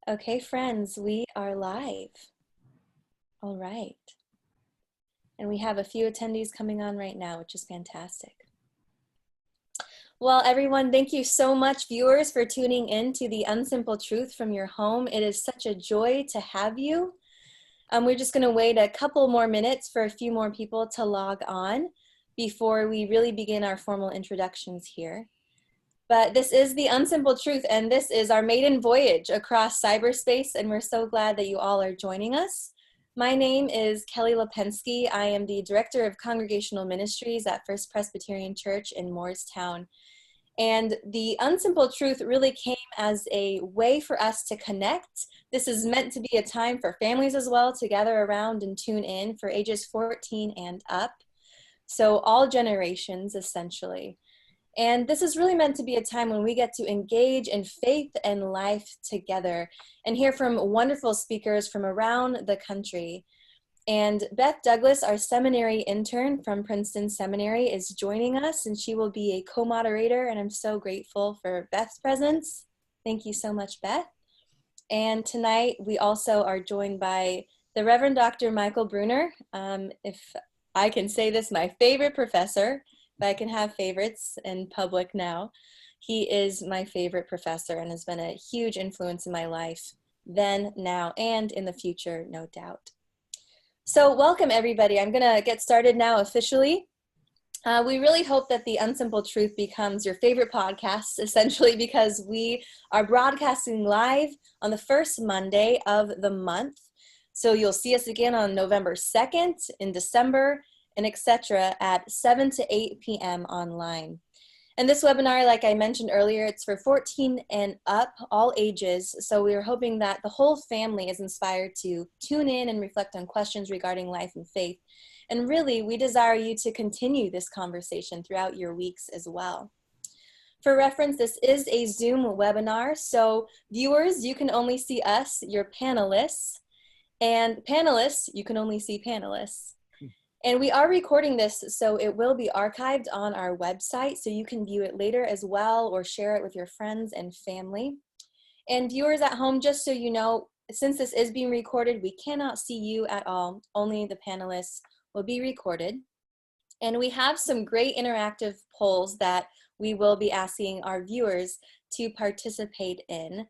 Okay, friends, we are live. All right. And we have a few attendees coming on right now, which is fantastic. Well, everyone, thank you so much, viewers, for tuning in to the Unsimple Truth from your home. It is such a joy to have you. We're just going to wait a couple more minutes for a few more people to log on before we really begin our formal introductions here. But this is the Unsimple Truth, and this is our maiden voyage across cyberspace, and we're so glad that you all are joining us. My name is Kelly Lipensky. I am the Director of Congregational Ministries at First Presbyterian Church in Morristown. And the Unsimple Truth really came as a way for us to connect. This is meant to be a time for families as well to gather around and tune in for ages 14 and up. So all generations, essentially. And this is really meant to be a time when we get to engage in faith and life together and hear from wonderful speakers from around the country. And Beth Douglas, our seminary intern from Princeton Seminary, is joining us, and she will be a co-moderator, and I'm so grateful for Beth's presence. Thank you so much, Beth. And tonight we also are joined by the Reverend Dr. Michael Bruner. If I can say this, my favorite professor. But I can have favorites in public now. He is my favorite professor and has been a huge influence in my life then, now, and in the future, no doubt. So welcome, everybody. I'm going to get started now officially. We really hope that the Unsimple Truth becomes your favorite podcast, essentially, because we are broadcasting live on the first Monday of the month. So you'll see us again on November 2nd, in December, and etc. at 7 to 8 p.m. online. And this webinar, like I mentioned earlier, it's for 14 and up, all ages. So we are hoping that the whole family is inspired to tune in and reflect on questions regarding life and faith. And really, we desire you to continue this conversation throughout your weeks as well. For reference, this is a Zoom webinar. So viewers, you can only see us, your panelists. And panelists, you can only see panelists. And we are recording this, so it will be archived on our website, so you can view it later as well or share it with your friends and family. And viewers at home, just so you know, since this is being recorded, we cannot see you at all. Only the panelists will be recorded. And we have some great interactive polls that we will be asking our viewers to participate in.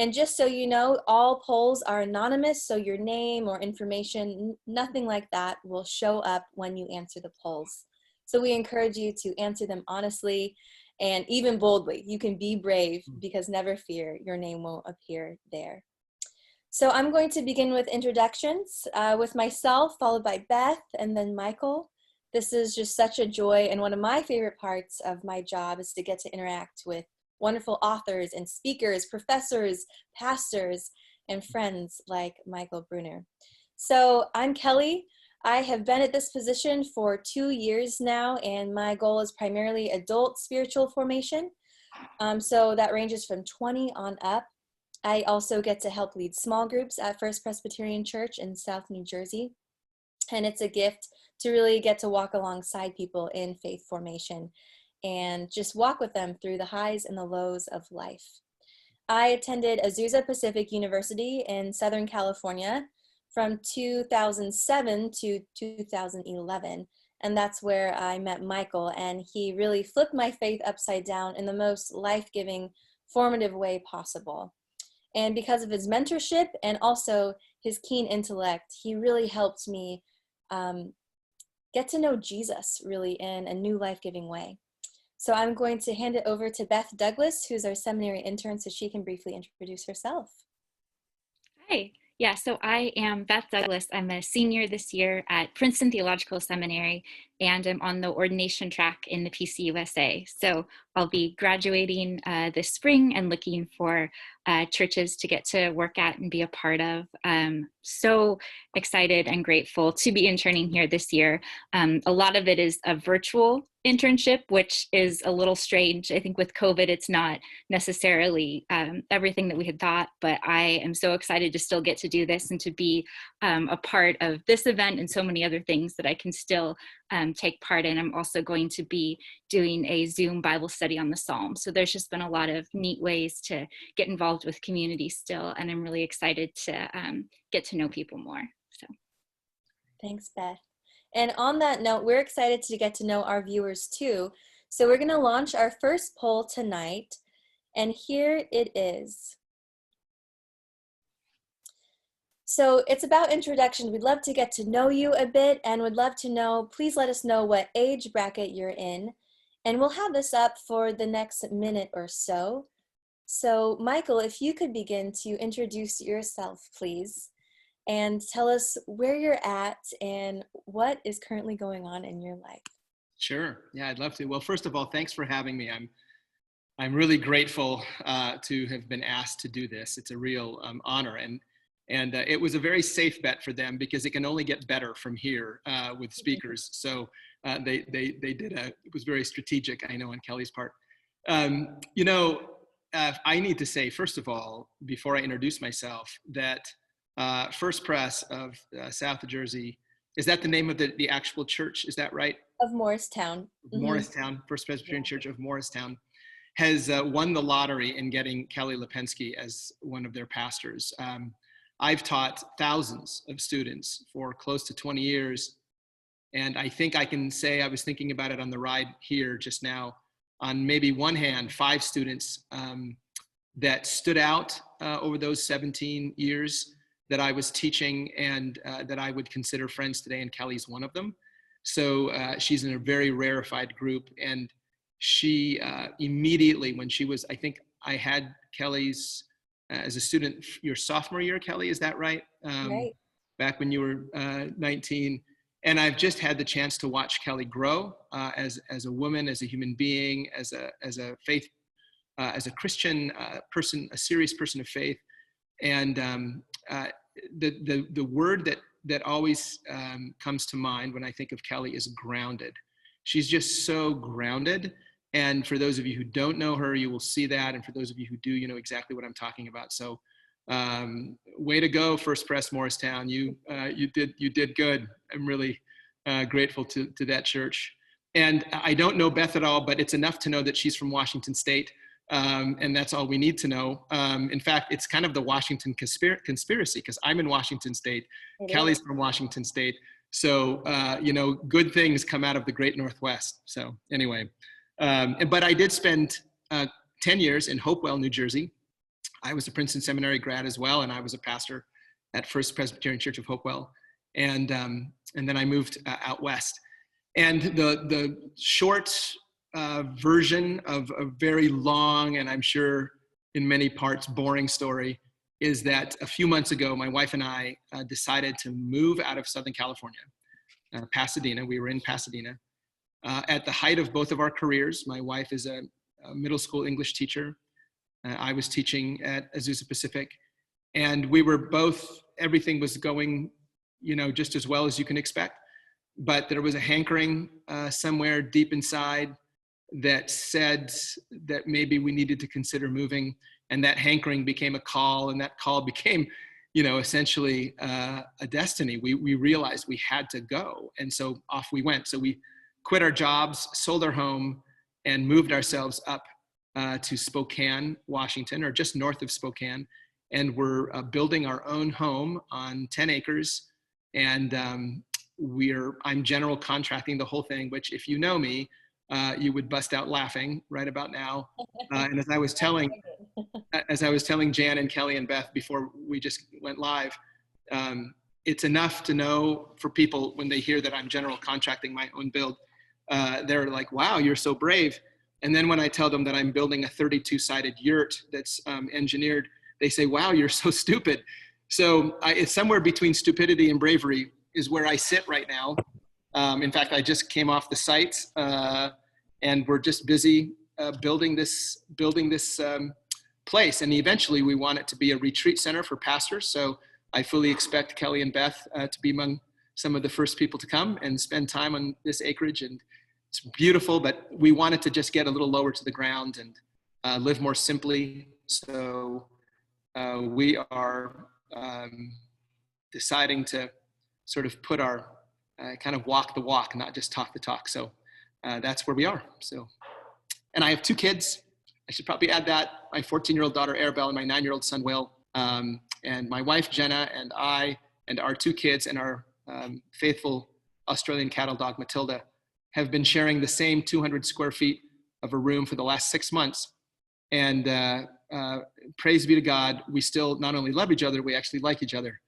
And just so you know, all polls are anonymous, so your name or information, nothing like that, will show up when you answer the polls. So we encourage you to answer them honestly and even boldly. You can be brave, because never fear, your name won't appear there. So I'm going to begin with introductions with myself, followed by Beth, and then Michael. This is just such a joy, and one of my favorite parts of my job is to get to interact with wonderful authors and speakers, professors, pastors, and friends like Michael Bruner. So I'm Kelly. I have been at this position for 2 years now, and my goal is primarily adult spiritual formation. So that ranges from 20 on up. I also get to help lead small groups at First Presbyterian Church in South New Jersey. And it's a gift to really get to walk alongside people in faith formation and just walk with them through the highs and the lows of life. I attended Azusa Pacific University in Southern California from 2007 to 2011, and that's where I met Michael, and he really flipped my faith upside down in the most life-giving, formative way possible. And because of his mentorship and also his keen intellect, he really helped me get to know Jesus really in a new life-giving way. So I'm going to hand it over to Beth Douglas, who's our seminary intern, so she can briefly introduce herself. Hi. Yeah, so I am Beth Douglas. I'm a senior this year at Princeton Theological Seminary, and I'm on the ordination track in the PCUSA. So I'll be graduating this spring and looking for churches to get to work at and be a part of. So excited and grateful to be interning here this year. A lot of it is a virtual internship, which is a little strange. I think with COVID, it's not necessarily everything that we had thought, but I am so excited to still get to do this and to be a part of this event and so many other things that I can still take part in. I'm also going to be doing a Zoom Bible study on the Psalms. So there's just been a lot of neat ways to get involved with community still, and I'm really excited to get to know people more. So thanks, Beth. And on that note, we're excited to get to know our viewers too. So we're going to launch our first poll tonight, and here it is. So it's about introduction. We'd love to get to know you a bit, and would love to know, please let us know what age bracket you're in. And we'll have this up for the next minute or so. So Michael, if you could begin to introduce yourself, please, and tell us where you're at and what is currently going on in your life. Sure. Yeah, I'd love to. Well, first of all, thanks for having me. I'm really grateful to have been asked to do this. It's a real honor, and it was a very safe bet for them because it can only get better from here with speakers. So they did it was very strategic, I know, on Kelly's part. You know, I need to say, first of all, before I introduce myself, that First Pres of South Jersey, is that the name of the actual church? Is that right? Of Morristown. Morristown, First Presbyterian Church of Morristown, has won the lottery in getting Kelly Lipensky as one of their pastors. I've taught thousands of students for close to 20 years. And I think I can say, I was thinking about it on the ride here just now, on maybe one hand, 5 students that stood out over those 17 years that I was teaching and that I would consider friends today, and Kelly's one of them. So she's in a very rarefied group, and she immediately, when she was, I think I had Kelly's as a student your sophomore year, Kelly, is that right? Right. Back when you were 19. And I've just had the chance to watch Kelly grow as a woman, as a human being, as a faith, as a Christian person, a serious person of faith. And the word that always comes to mind when I think of Kelly is grounded. She's just so grounded. And for those of you who don't know her, you will see that. And for those of you who do, you know exactly what I'm talking about. So way to go, First Pres Morristown. You did good. I'm really grateful to that church. And I don't know Beth at all, but it's enough to know that she's from Washington State. And that's all we need to know. In fact, it's kind of the Washington conspiracy, because I'm in Washington State. Kelly's from Washington State. So, you know, good things come out of the great Northwest. So anyway, but I did spend 10 years in Hopewell, New Jersey. I was a Princeton Seminary grad as well, and I was a pastor at First Presbyterian Church of Hopewell. And then I moved out west. And the short version of a very long, and I'm sure in many parts boring story, is that a few months ago, my wife and I decided to move out of Southern California, Pasadena. We were in Pasadena. At the height of both of our careers. My wife is a middle school English teacher. I was teaching at Azusa Pacific, and we were both, everything was going, you know, just as well as you can expect. But there was a hankering somewhere deep inside that said that maybe we needed to consider moving, and that hankering became a call, and that call became, you know, essentially a destiny. We realized we had to go, and so off we went. So we quit our jobs, sold our home, and moved ourselves up to Spokane, Washington, or just north of Spokane. And we're building our own home on 10 acres. And I'm general contracting the whole thing, which if you know me, you would bust out laughing right about now. And as I was telling Jan and Kelly and Beth before we just went live, it's enough to know for people when they hear that I'm general contracting my own build, they're like, wow, you're so brave. And then when I tell them that I'm building a 32-sided yurt that's engineered, they say, wow, you're so stupid. So it's somewhere between stupidity and bravery is where I sit right now. In fact, I just came off the site and we're just busy building this place. And eventually we want it to be a retreat center for pastors. So I fully expect Kelly and Beth to be among some of the first people to come and spend time on this acreage. And it's beautiful, but we wanted to just get a little lower to the ground and live more simply. So we are deciding to sort of put our kind of walk the walk, not just talk the talk. So that's where we are. So, and I have 2 kids. I should probably add that. My 14-year-old daughter, Arabelle, and my 9-year-old son, Will, and my wife, Jenna, and I, and our 2 kids, and our faithful Australian cattle dog, Matilda, have been sharing the same 200 square feet of a room for the last 6 months. And praise be to God, we still not only love each other, we actually like each other.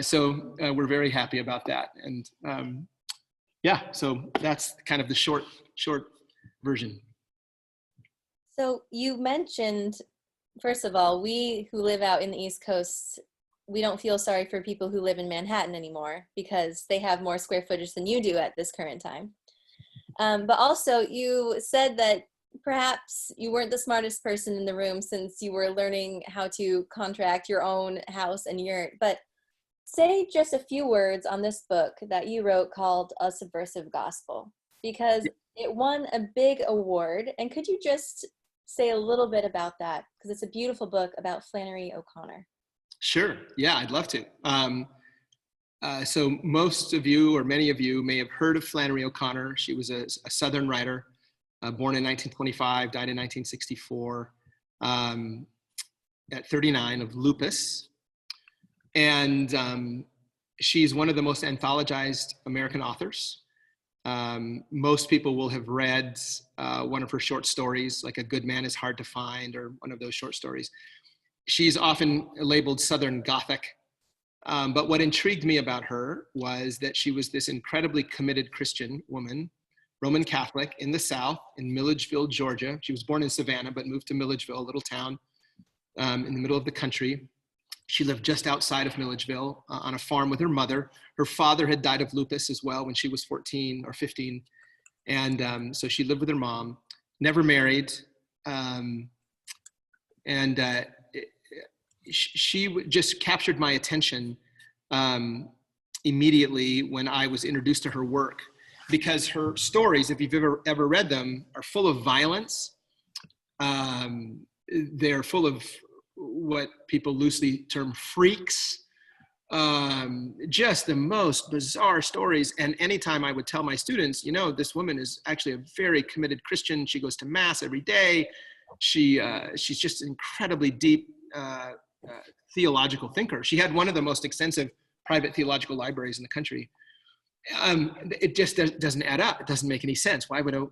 So we're very happy about that. And yeah, so that's kind of the short version. So you mentioned, first of all, we who live out in the East Coast, we don't feel sorry for people who live in Manhattan anymore because they have more square footage than you do at this current time. But also you said that perhaps you weren't the smartest person in the room since you were learning how to contract your own house and yurt. But say just a few words on this book that you wrote called A Subversive Gospel, because it won a big award. And could you just say a little bit about that? Because it's a beautiful book about Flannery O'Connor. Sure. Yeah, I'd love to. So most of you, or many of you, may have heard of Flannery O'Connor. She was a Southern writer, born in 1925, died in 1964, at 39 of lupus. And she's one of the most anthologized American authors. Most people will have read one of her short stories, like A Good Man is Hard to Find, or one of those short stories. She's often labeled Southern Gothic. But what intrigued me about her was that she was this incredibly committed Christian woman, Roman Catholic, in the South, in Milledgeville, Georgia. She was born in Savannah, but moved to Milledgeville, a little town in the middle of the country. She lived just outside of Milledgeville on a farm with her mother. Her father had died of lupus as well when she was 14 or 15. And so she lived with her mom, never married. She just captured my attention immediately when I was introduced to her work, because her stories, if you've ever read them, are full of violence. They're full of what people loosely term freaks, just the most bizarre stories. And anytime I would tell my students, you know, this woman is actually a very committed Christian. She goes to mass every day. She's just an incredibly deep theological thinker. She had one of the most extensive private theological libraries in the country. It just doesn't add up. It doesn't make any sense. Why would a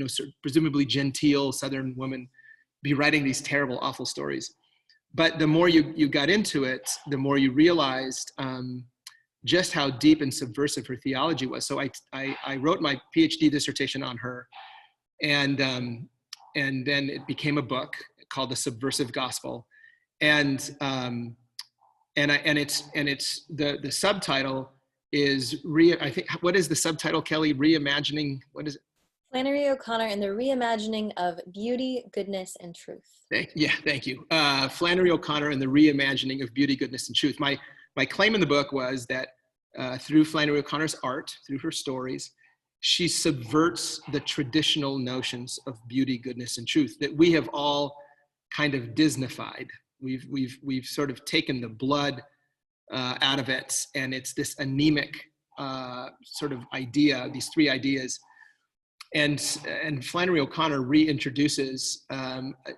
sort of presumably genteel Southern woman be writing these terrible, awful stories? But the more you got into it, the more you realized just how deep and subversive her theology was. So I wrote my Ph.D. dissertation on her, and then it became a book called A Subversive Gospel, and it's the subtitle is I think, what is the subtitle, Kelly? Reimagining, what is it? Flannery O'Connor and the Reimagining of Beauty, Goodness, and Truth. Thank you. Flannery O'Connor and the Reimagining of Beauty, Goodness, and Truth. My claim in the book was that through Flannery O'Connor's art, through her stories, she subverts the traditional notions of beauty, goodness, and truth that we have all kind of Disneyfied. We've sort of taken the blood out of it, and it's this anemic sort of idea, these 3 ideas. And Flannery O'Connor reintroduces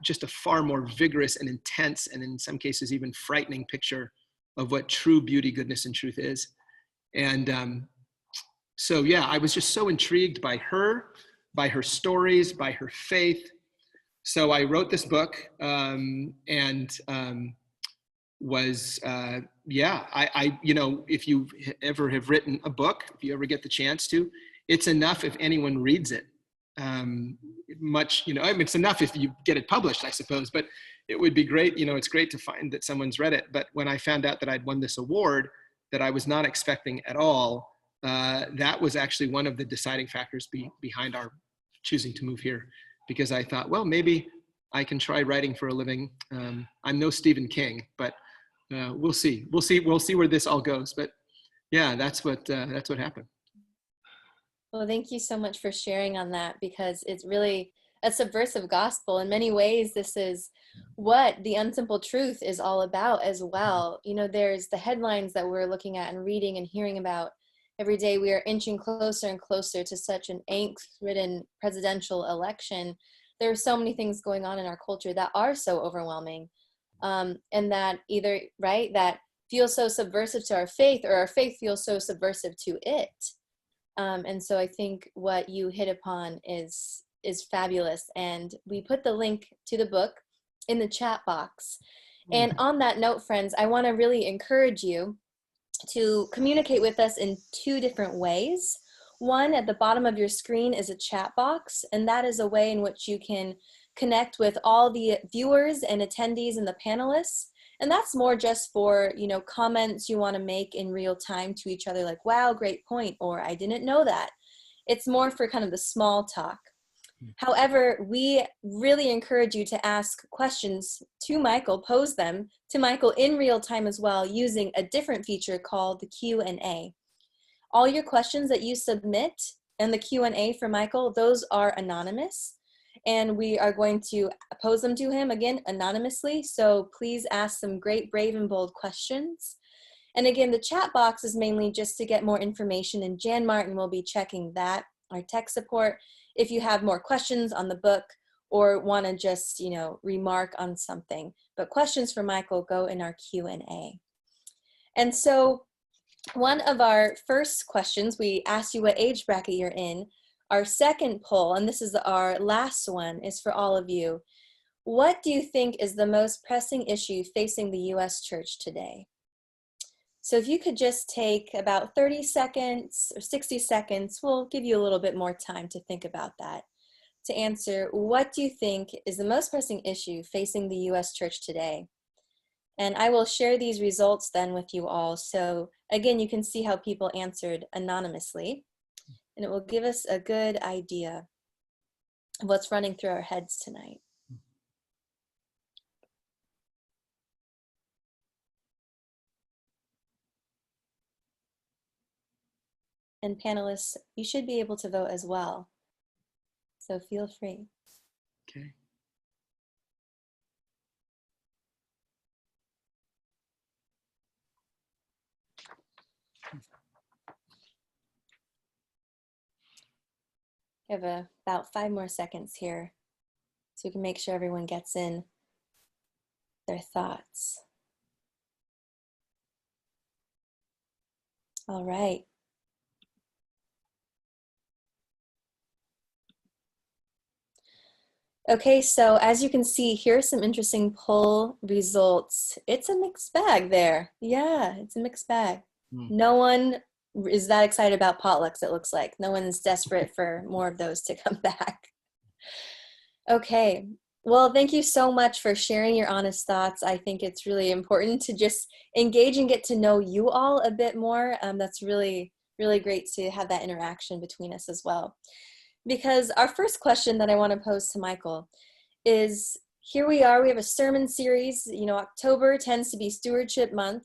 just a far more vigorous and intense, and in some cases even frightening picture of what true beauty, goodness, and truth is. And so yeah, I was just so intrigued by her stories, by her faith. So I wrote this book, if you ever have written a book, if you ever get the chance to, it's enough if anyone reads it. It's enough if you get it published, I suppose, but it would be great. It's great to find that someone's read it. But when I found out that I'd won this award that I was not expecting at all, that was actually one of the deciding factors behind our choosing to move here, because I thought, well, maybe I can try writing for a living. I'm no Stephen King, but we'll see. We'll see where this all goes. But yeah, that's what happened. Well, thank you so much for sharing on that, because it's really a subversive gospel. In many ways, this is what the unsimple truth is all about as well. There's the headlines that we're looking at and reading and hearing about, every day we are inching closer and closer to such an angst-ridden presidential election. There are so many things going on in our culture that are so overwhelming, and that either, right, that feel so subversive to our faith, or our faith feels so subversive to it. And so I think what you hit upon is fabulous. And we put the link to the book in the chat box. And on that note, friends, I want to really encourage you to communicate with us in two different ways. One, at the bottom of your screen is a chat box, and that is a way in which you can connect with all the viewers and attendees and the panelists. And that's more just for, you know, comments you want to make in real time to each other, like, wow, great point, or I didn't know that. It's more for kind of the small talk. However, we really encourage you to ask questions to Michael, pose them to Michael in real time as well, using a different feature called the Q&A. All your questions that you submit in the Q&A for Michael, those are anonymous, and we are going to pose them to him, again, anonymously. So please ask some great, brave, and bold questions. And again, the chat box is mainly just to get more information, and Jan Martin will be checking that, our tech support, if you have more questions on the book or want to just, you know, remark on something. But questions for Michael go in our Q&A. And so one of our first questions, we asked you what age bracket you're in. Our second poll, and this is our last one, is for all of you. What do you think is the most pressing issue facing the U.S. church today? So if you could just take about 30 seconds or 60 seconds, we'll give you a little bit more time to think about that, to answer, what do you think is the most pressing issue facing the U.S. church today? And I will share these results then with you all. So again, you can see how people answered anonymously, and it will give us a good idea of what's running through our heads tonight. And panelists, you should be able to vote as well, so feel free. Okay. We have about 5 more seconds here, so we can make sure everyone gets in their thoughts. All right. Okay, so as you can see, here are some interesting poll results. It's a mixed bag there. Yeah, it's a mixed bag. No one is that excited about potlucks, it looks like. No one is desperate for more of those to come back. Okay, well, thank you so much for sharing your honest thoughts. I think it's really important to just engage and get to know you all a bit more. That's really, really great to have that interaction between us as well. Because our first question that I want to pose to Michael is, here we are, we have a sermon series. You know, October tends to be Stewardship Month,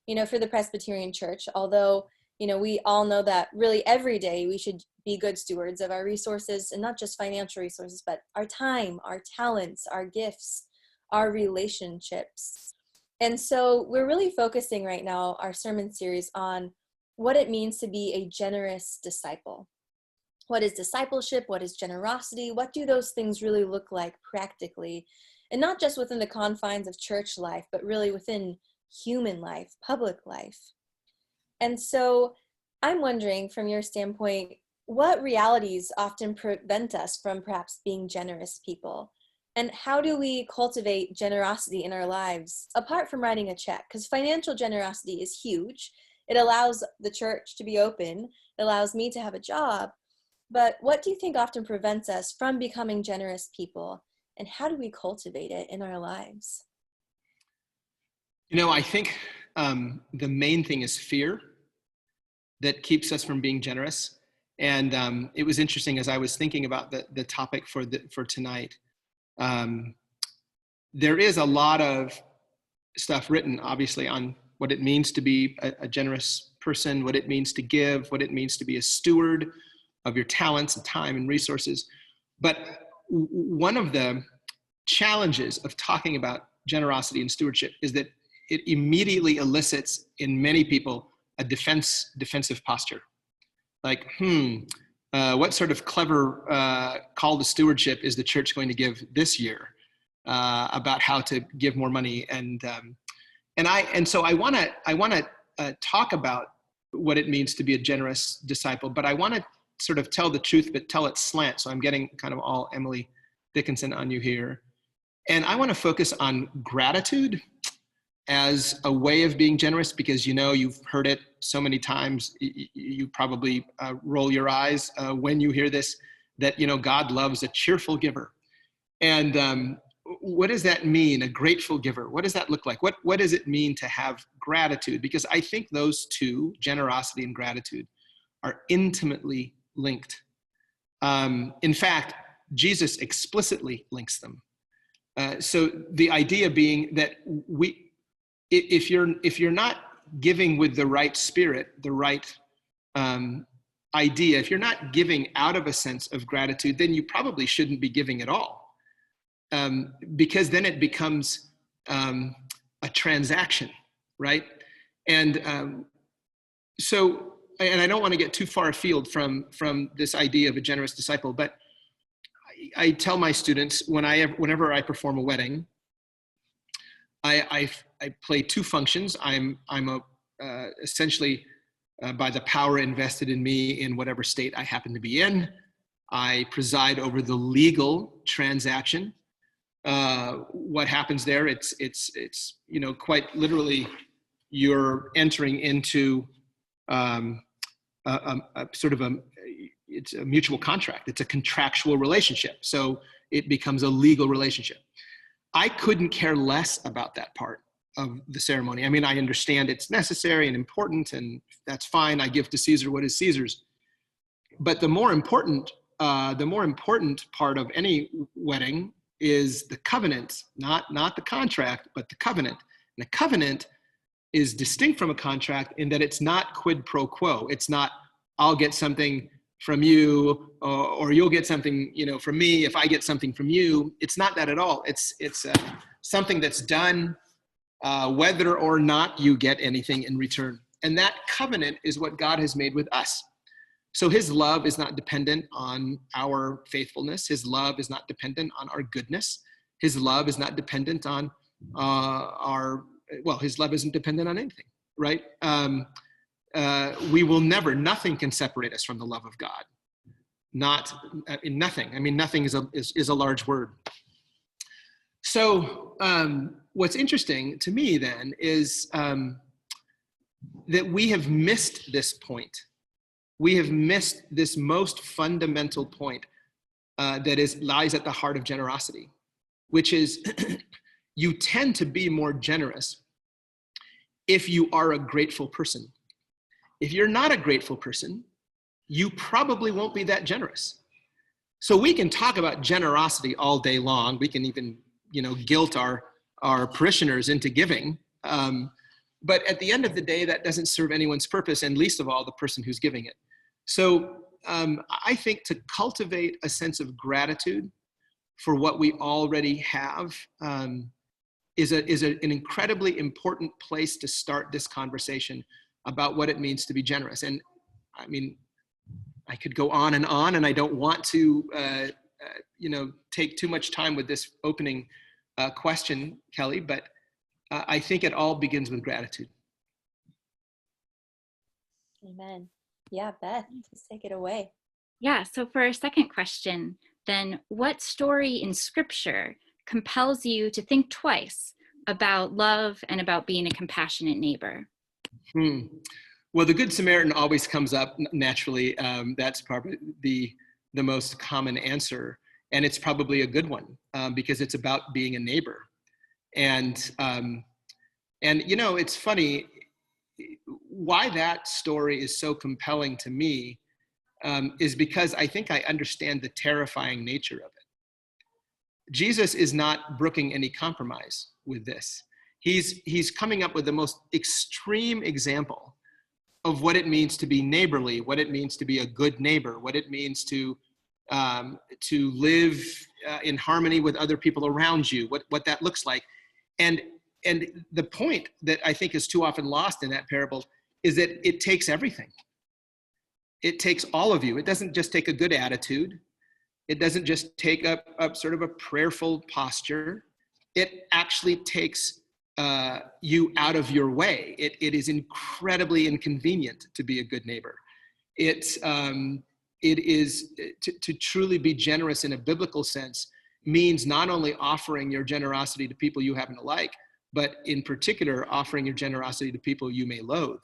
you know, for the Presbyterian Church, although, you know, we all know that really every day we should be good stewards of our resources, and not just financial resources, but our time, our talents, our gifts, our relationships. And so we're really focusing right now, our sermon series, on what it means to be a generous disciple. What is discipleship? What is generosity? What do those things really look like practically? And not just within the confines of church life, but really within human life, public life. And so I'm wondering, from your standpoint, what realities often prevent us from perhaps being generous people? And how do we cultivate generosity in our lives, apart from writing a check? Because financial generosity is huge. It allows the church to be open. It allows me to have a job. But what do you think often prevents us from becoming generous people? And how do we cultivate it in our lives? You know, I think the main thing is fear that keeps us from being generous. And it was interesting as I was thinking about the topic for tonight. There is a lot of stuff written, obviously, on what it means to be a generous person, what it means to give, what it means to be a steward of your talents and time and resources. But one of the challenges of talking about generosity and stewardship is that it immediately elicits in many people a defensive posture. like, what sort of clever call to stewardship is the church going to give this year about how to give more money? And so I want to talk about what it means to be a generous disciple, but I want to sort of tell the truth, but tell it slant. So I'm getting kind of all Emily Dickinson on you here. And I want to focus on gratitude as a way of being generous, because you've heard it so many times. You probably roll your eyes when you hear this, that God loves a cheerful giver. And what does that mean, a grateful giver? What does that look like? What does it mean to have gratitude? Because I think those two, generosity and gratitude, are intimately linked. In fact, Jesus explicitly links them. So the idea being that if you're not giving with the right spirit, the right idea, if you're not giving out of a sense of gratitude, then you probably shouldn't be giving at all, because then it becomes a transaction, right? And so, and I don't want to get too far afield from this idea of a generous disciple, but I tell my students whenever I perform a wedding, I play two functions. I'm essentially by the power invested in me in whatever state I happen to be in, I preside over the legal transaction. What happens there? It's quite literally, you're entering into it's a mutual contract. It's a contractual relationship. So it becomes a legal relationship. I couldn't care less about that part of the ceremony. I mean, I understand it's necessary and important, and that's fine. I give to Caesar what is Caesar's. But the more important part of any wedding is the covenant, not the contract, but the covenant. And the covenant is distinct from a contract in that it's not quid pro quo. It's not, I'll get something from you, or you'll get something, from me if I get something from you. It's not that at all. It's something that's done whether or not you get anything in return. And that covenant is what God has made with us. So his love is not dependent on our faithfulness. His love is not dependent on our goodness. His love is not dependent on his love isn't dependent on anything, right? We will never, nothing can separate us from the love of God. Nothing. I mean, nothing is a large word. So what's interesting to me then is that we have missed this point. We have missed this most fundamental point that lies at the heart of generosity, which is you tend to be more generous if you are a grateful person. If you're not a grateful person, you probably won't be that generous. So we can talk about generosity all day long. We can even, guilt our parishioners into giving. But at the end of the day, that doesn't serve anyone's purpose, and least of all the person who's giving it. So I think to cultivate a sense of gratitude for what we already have is an incredibly important place to start this conversation about what it means to be generous. And I mean, I could go on, and I don't want to, take too much time with this opening question, Kelly, but I think it all begins with gratitude. Amen. Yeah, Beth, just take it away. Yeah, so for our second question, then what story in Scripture compels you to think twice about love and about being a compassionate neighbor? Well, the Good Samaritan always comes up naturally. That's probably the most common answer, and it's probably a good one because it's about being a neighbor. And it's funny why that story is so compelling to me is because I think I understand the terrifying nature of it. Jesus is not brooking any compromise with this. He's coming up with the most extreme example of what it means to be neighborly, what it means to be a good neighbor, what it means to live in harmony with other people around you, what that looks like. And the point that I think is too often lost in that parable is that it takes everything. It takes all of you. It doesn't just take a good attitude. It doesn't just take up sort of a prayerful posture. It actually takes you out of your way. It is incredibly inconvenient to be a good neighbor. It is to truly be generous in a biblical sense means not only offering your generosity to people you happen to like, but in particular, offering your generosity to people you may loathe.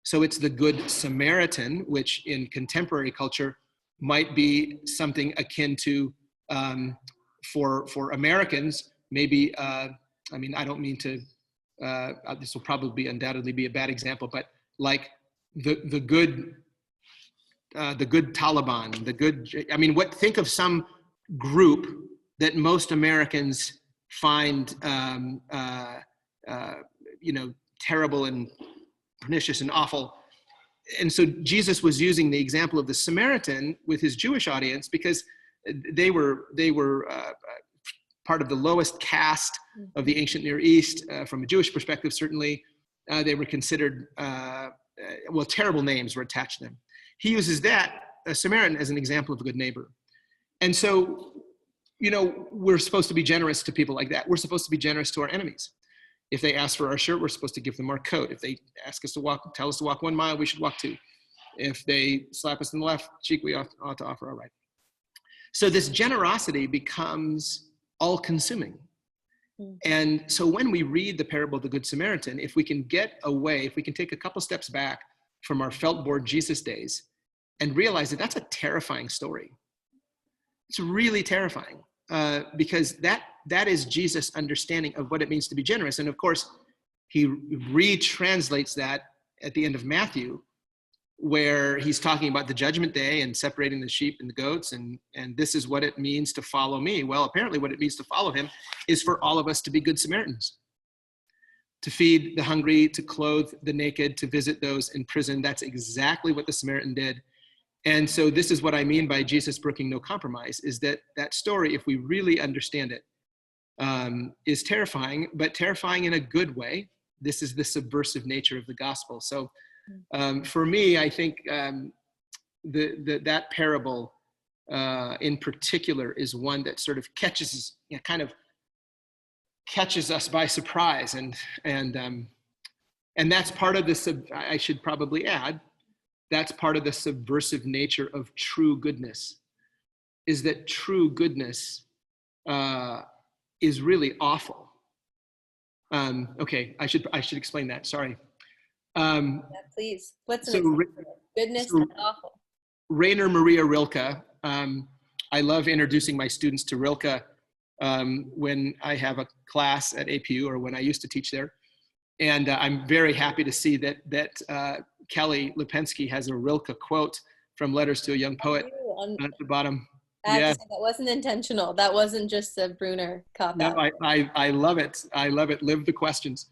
So it's the Good Samaritan, which in contemporary culture might be something akin to, for Americans, maybe, I mean, I don't mean to, this will probably undoubtedly be a bad example, but like the good Taliban, think of some group that most Americans find, terrible and pernicious and awful. And so Jesus was using the example of the Samaritan with his Jewish audience because they were part of the lowest caste of the ancient Near East, from a Jewish perspective, certainly. They were considered, terrible names were attached to them. He uses a Samaritan, as an example of a good neighbor. And so, we're supposed to be generous to people like that. We're supposed to be generous to our enemies. If they ask for our shirt, we're supposed to give them our coat. If they ask us to tell us to walk 1 mile, we should walk 2. If they slap us in the left cheek, we ought to offer our right. So this generosity becomes all-consuming. And so when we read the parable of the Good Samaritan, if we can take a couple steps back from our felt board Jesus days and realize that that's a terrifying story. It's really terrifying. Because that is Jesus' understanding of what it means to be generous. And of course, he retranslates that at the end of Matthew, where he's talking about the judgment day and separating the sheep and the goats, and this is what it means to follow me. Well, apparently what it means to follow him is for all of us to be good Samaritans, to feed the hungry, to clothe the naked, to visit those in prison. That's exactly what the Samaritan did. And so this is what I mean by Jesus brooking no compromise, is that story, if we really understand it, is terrifying, but terrifying in a good way. This is the subversive nature of the gospel. So for me, I think that parable in particular is one that sort of catches us by surprise. And that's part of this, I should probably add, that's part of the subversive nature of true goodness, is that true goodness is really awful. Okay, I should explain that, sorry. Yeah, please, what's an example? Goodness and awful? Rainer Maria Rilke, I love introducing my students to Rilke when I have a class at APU or when I used to teach there. And I'm very happy to see that Kelly Lipensky has a Rilke quote from Letters to a Young Poet at the bottom. That wasn't intentional. That wasn't just a Bruner cop-out. No, I love it. I love it. Live the questions.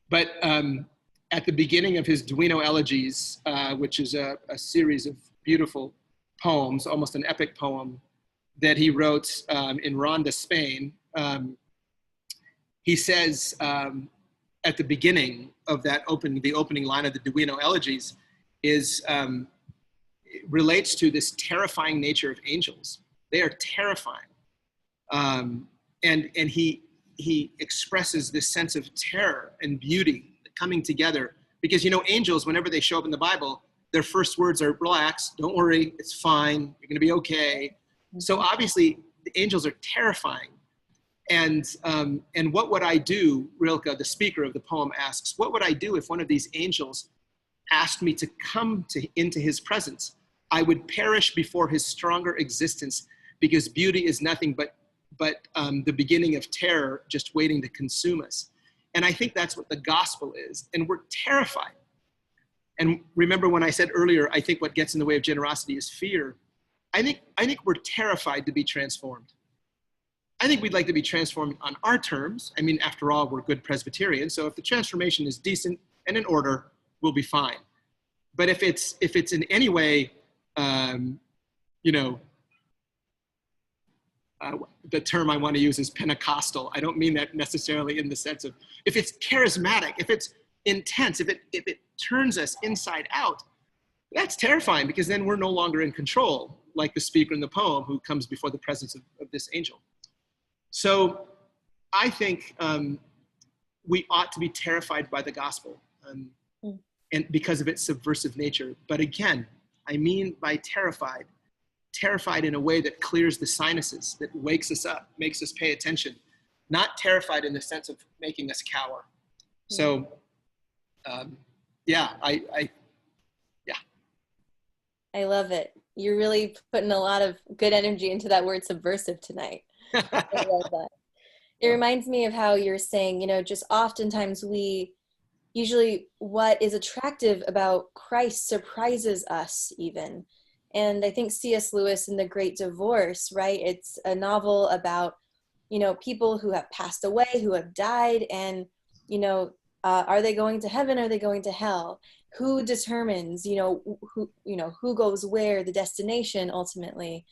But at the beginning of his Duino Elegies, which is a series of beautiful poems, almost an epic poem that he wrote in Ronda, Spain, he says, at the beginning of the opening line of the Duino Elegies relates to this terrifying nature of angels. They are terrifying. And he expresses this sense of terror and beauty coming together because, angels, whenever they show up in the Bible, their first words are, relax, don't worry, it's fine, you're gonna be okay. So obviously the angels are terrifying. And what would I do, Rilke, the speaker of the poem, asks, what would I do if one of these angels asked me to come into his presence? I would perish before his stronger existence because beauty is nothing but the beginning of terror just waiting to consume us. And I think that's what the gospel is. And we're terrified. And remember when I said earlier, I think what gets in the way of generosity is fear. I think we're terrified to be transformed. I think we'd like to be transformed on our terms. I mean, after all, we're good Presbyterians. So if the transformation is decent and in order, we'll be fine. But if it's in any way, the term I want to use is Pentecostal. I don't mean that necessarily in the sense of, if it's charismatic, if it's intense, if it turns us inside out, That's terrifying, because then we're no longer in control, like the speaker in the poem who comes before the presence of this angel. So I think we ought to be terrified by the gospel, and because of its subversive nature. But again, I mean by terrified in a way that clears the sinuses, that wakes us up, makes us pay attention, not terrified in the sense of making us cower. So I love it. You're really putting a lot of good energy into that word subversive tonight. I love that. It reminds me of how you're saying, you know, just oftentimes usually what is attractive about Christ surprises us even. And I think C.S. Lewis in The Great Divorce, right? It's a novel about, you know, people who have passed away, who have died, and, you know, are they going to heaven? Are they going to hell? Who determines, who goes where, the destination ultimately?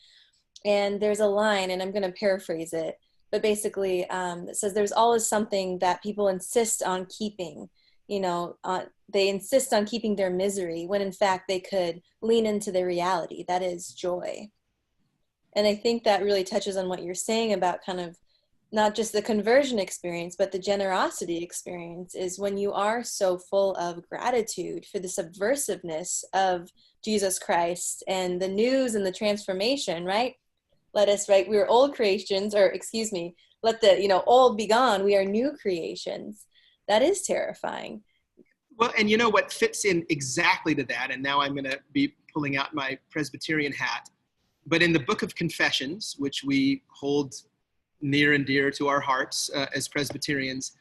And there's a line, and I'm going to paraphrase it, but basically it says there's always something that people insist on keeping. They insist on keeping their misery when in fact they could lean into their reality, that is joy. And I think that really touches on what you're saying about kind of not just the conversion experience, but the generosity experience, is when you are so full of gratitude for the subversiveness of Jesus Christ and the news and the transformation, right? We are old creations, or excuse me, let the, old be gone. We are new creations. That is terrifying. Well, and you know what fits in exactly to that, and now I'm going to be pulling out my Presbyterian hat, but in the Book of Confessions, which we hold near and dear to our hearts as Presbyterians,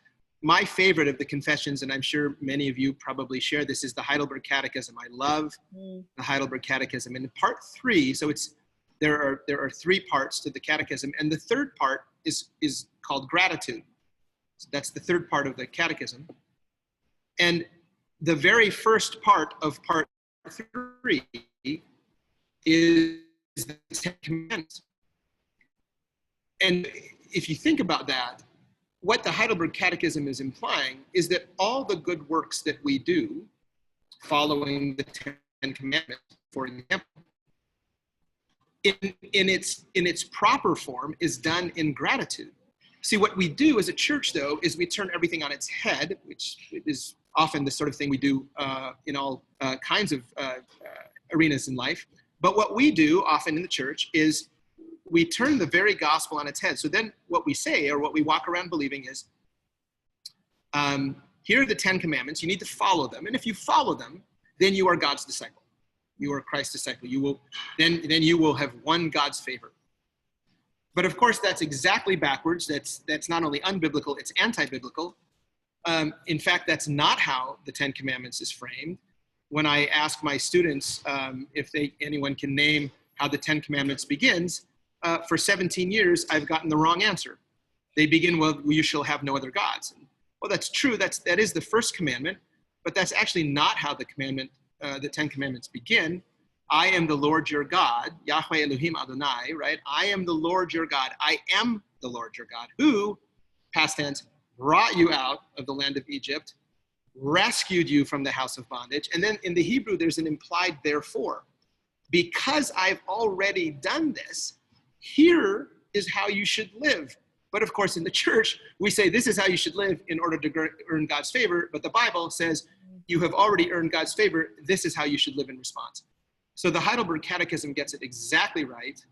my favorite of the confessions, and I'm sure many of you probably share this, is the Heidelberg Catechism. I love the Heidelberg Catechism. And in part 3, so there are 3 parts to the Catechism, and the third part is called gratitude. So that's the third part of the Catechism. And the very first part of part 3 is the 10 Commandments. And if you think about that, what the Heidelberg Catechism is implying is that all the good works that we do, following the 10 Commandments, for example, in its proper form, is done in gratitude. See, what we do as a church, though, is we turn everything on its head, which is often the sort of thing we do in all kinds of arenas in life. But what we do often in the church is we turn the very gospel on its head. So then what we say, or what we walk around believing, is, here are the 10 Commandments. You need to follow them. And if you follow them, then you are God's disciple. You are Christ's disciple. Then you will have won God's favor. But of course, that's exactly backwards. That's not only unbiblical, it's anti-biblical. In fact, that's not how the 10 Commandments is framed. When I ask my students if anyone can name how the 10 Commandments begins, for 17 years, I've gotten the wrong answer. They begin with, you shall have no other gods. And, well, that's true. That is the first commandment, but that's actually not how the 10 Commandments begin. I am the Lord your God, Yahweh Elohim Adonai, right? I am the Lord your God. I am the Lord your God, who, past tense, brought you out of the land of Egypt, rescued you from the house of bondage. And then in the Hebrew, there's an implied therefore. Because I've already done this, here is how you should live. But of course, in the church, we say this is how you should live in order to earn God's favor. But the Bible says you have already earned God's favor. This is how you should live in response. So the Heidelberg Catechism gets it exactly right,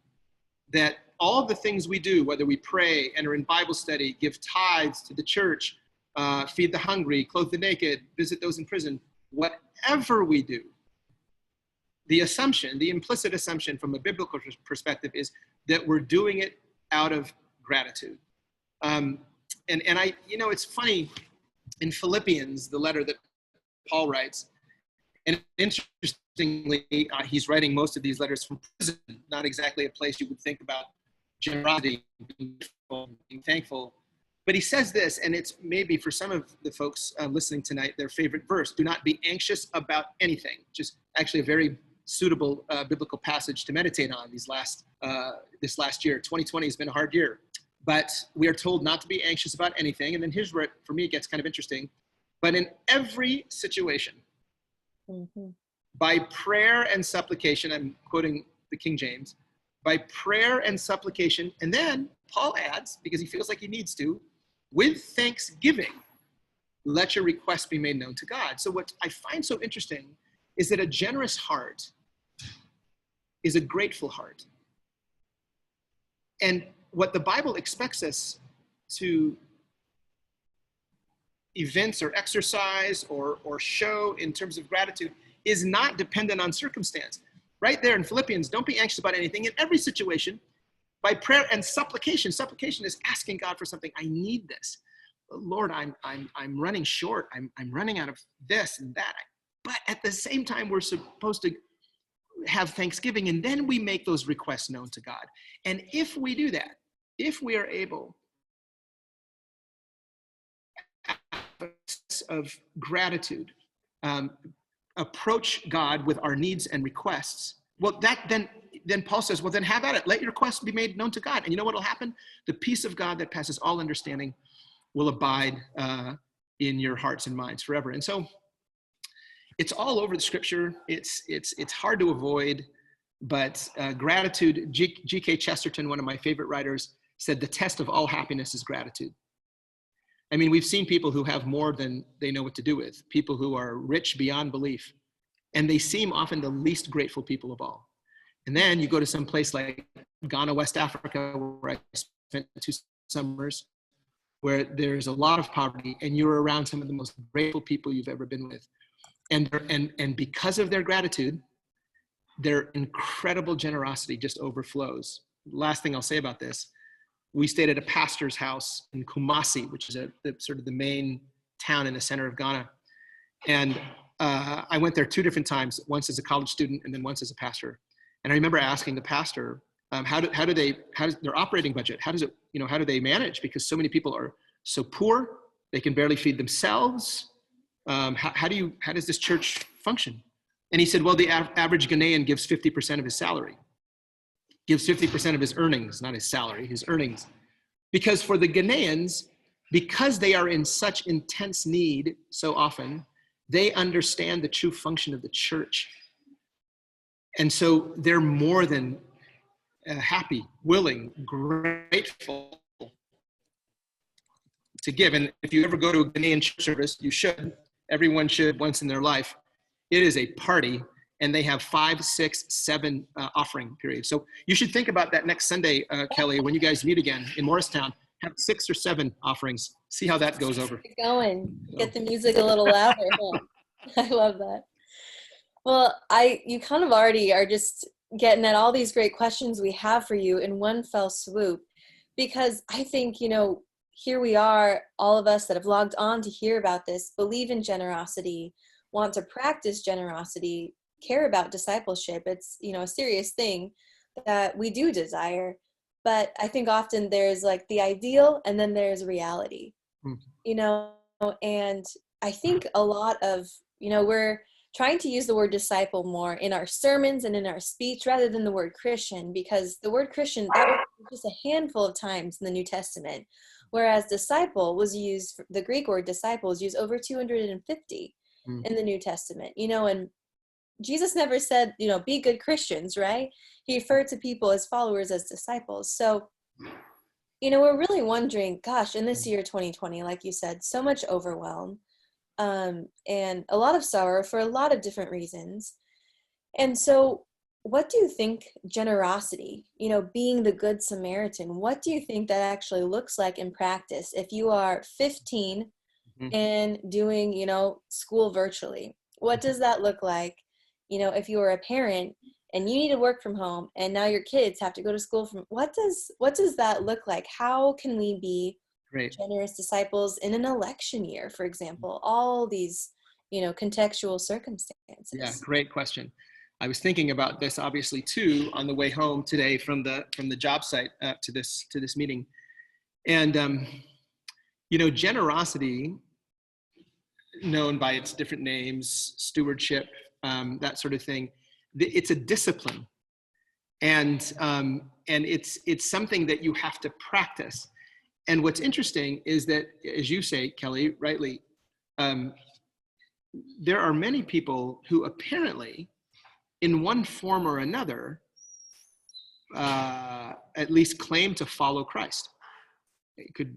that all the things we do, whether we pray, enter in Bible study, give tithes to the church, feed the hungry, clothe the naked, visit those in prison, whatever we do, the implicit assumption from a biblical perspective is that we're doing it out of gratitude. And it's funny, in Philippians, the letter that Paul writes, and interestingly, he's writing most of these letters from prison, not exactly a place you would think about generosity, being thankful. But he says this, and it's maybe for some of the folks listening tonight, their favorite verse: do not be anxious about anything. Just actually a very suitable biblical passage to meditate on this last year. 2020 has been a hard year, but we are told not to be anxious about anything. And then here's where, for me, it gets kind of interesting. But in every situation, by prayer and supplication, I'm quoting the King James, by prayer and supplication, and then Paul adds, because he feels like he needs to, with thanksgiving, let your requests be made known to God. So what I find so interesting is that a generous heart is a grateful heart. And what the Bible expects us to evince or exercise or show in terms of gratitude is not dependent on circumstance. Right there in Philippians, don't be anxious about anything in every situation. By prayer and supplication. Supplication is asking God for something. I need this. Lord, I'm running short. I'm running out of this and that. But at the same time, we're supposed to have thanksgiving, and then we make those requests known to God. And if we do that, if we are able of gratitude, approach God with our needs and requests, well, that then Paul says, well, then have at it. Let your requests be made known to God. And you know what will happen? The peace of God that passes all understanding will abide in your hearts and minds forever. And so it's all over the scripture. It's hard to avoid, but gratitude, G.K. Chesterton, one of my favorite writers, said the test of all happiness is gratitude. I mean, we've seen people who have more than they know what to do with, people who are rich beyond belief, and they seem often the least grateful people of all. And then you go to some place like Ghana, West Africa, where I spent 2 summers, where there's a lot of poverty, and you're around some of the most grateful people you've ever been with. And because of their gratitude, their incredible generosity just overflows. Last thing I'll say about this, we stayed at a pastor's house in Kumasi, which is sort of the main town in the center of Ghana. And I went there 2 different times, once as a college student and then once as a pastor. And I remember asking the pastor, how does their operating budget, how do they manage? Because so many people are so poor, they can barely feed themselves. How does this church function? And he said, well, the average Ghanaian gives 50% of his salary, gives 50% of his earnings, not his salary, his earnings. Because for the Ghanaians, because they are in such intense need so often, they understand the true function of the church. And so they're more than happy, willing, grateful to give. And if you ever go to a Ghanaian church service, you should. Everyone should once in their life. It is a party, and they have 5, 6, 7 offering periods. So you should think about that next Sunday, Kelly, when you guys meet again in Morristown. Have 6 or 7 offerings. See how that goes over. Keep going. Get the music a little louder. Huh? I love that. Well, you kind of already are just getting at all these great questions we have for you in one fell swoop, because I think, here we are, all of us that have logged on to hear about this, believe in generosity, want to practice generosity, care about discipleship. It's, a serious thing that we do desire. But I think often there's like the ideal and then there's reality, and I think a lot of, we're trying to use the word disciple more in our sermons and in our speech rather than the word Christian, because the word Christian, that was just a handful of times in the New Testament, whereas disciple was used, the Greek word disciple is used over 250 in the New Testament, and Jesus never said, be good Christians, right? He referred to people as followers, as disciples. So, we're really wondering, gosh, in this year 2020, like you said, so much overwhelm and a lot of sorrow for a lot of different reasons. And so what do you think generosity, being the Good Samaritan, what do you think that actually looks like in practice if you are 15 and doing, school virtually? What does that look like? If you are a parent and you need to work from home and now your kids have to go to school what does that look like? How can we be generous disciples in an election year, for example? All these, contextual circumstances. Yeah, great question. I was thinking about this obviously too on the way home today from the job site to this meeting. And generosity, known by its different names, stewardship, that sort of thing, it's a discipline, and it's something that you have to practice. And what's interesting is that, as you say, Kelly, rightly, there are many people who apparently, in one form or another, at least claim to follow Christ. It could,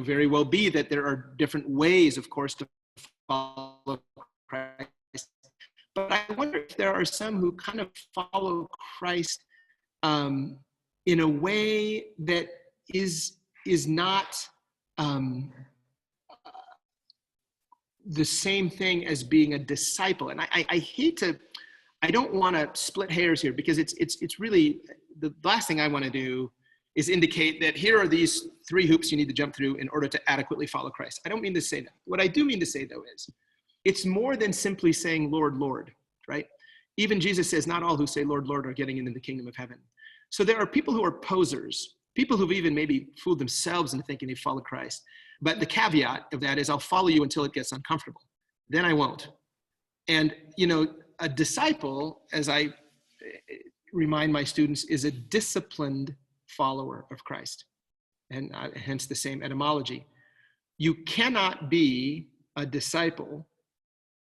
very well be that there are different ways, of course, to follow Christ. But I wonder if there are some who kind of follow Christ in a way that is not the same thing as being a disciple. And I don't want to split hairs here, because it's really, the last thing I want to do is indicate that here are these 3 hoops you need to jump through in order to adequately follow Christ. I don't mean to say that. What I do mean to say, though, is it's more than simply saying, Lord, Lord, right? Even Jesus says, not all who say, Lord, Lord, are getting into the kingdom of heaven. So there are people who are posers, people who've even maybe fooled themselves into thinking they follow Christ. But the caveat of that is, I'll follow you until it gets uncomfortable. Then I won't. And, a disciple, as I remind my students, is a disciplined follower of Christ, and hence the same etymology. You cannot be a disciple,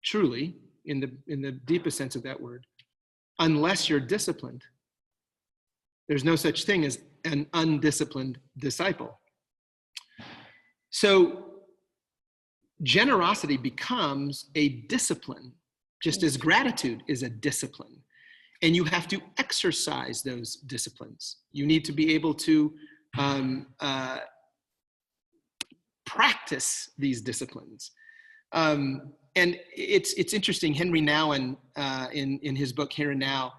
truly, in the deepest sense of that word, unless you're disciplined. There's no such thing as an undisciplined disciple. So generosity becomes a discipline, just as gratitude is a discipline. And you have to exercise those disciplines. You need to be able to practice these disciplines. And it's interesting, Henry Nouwen, in his book Here and Now,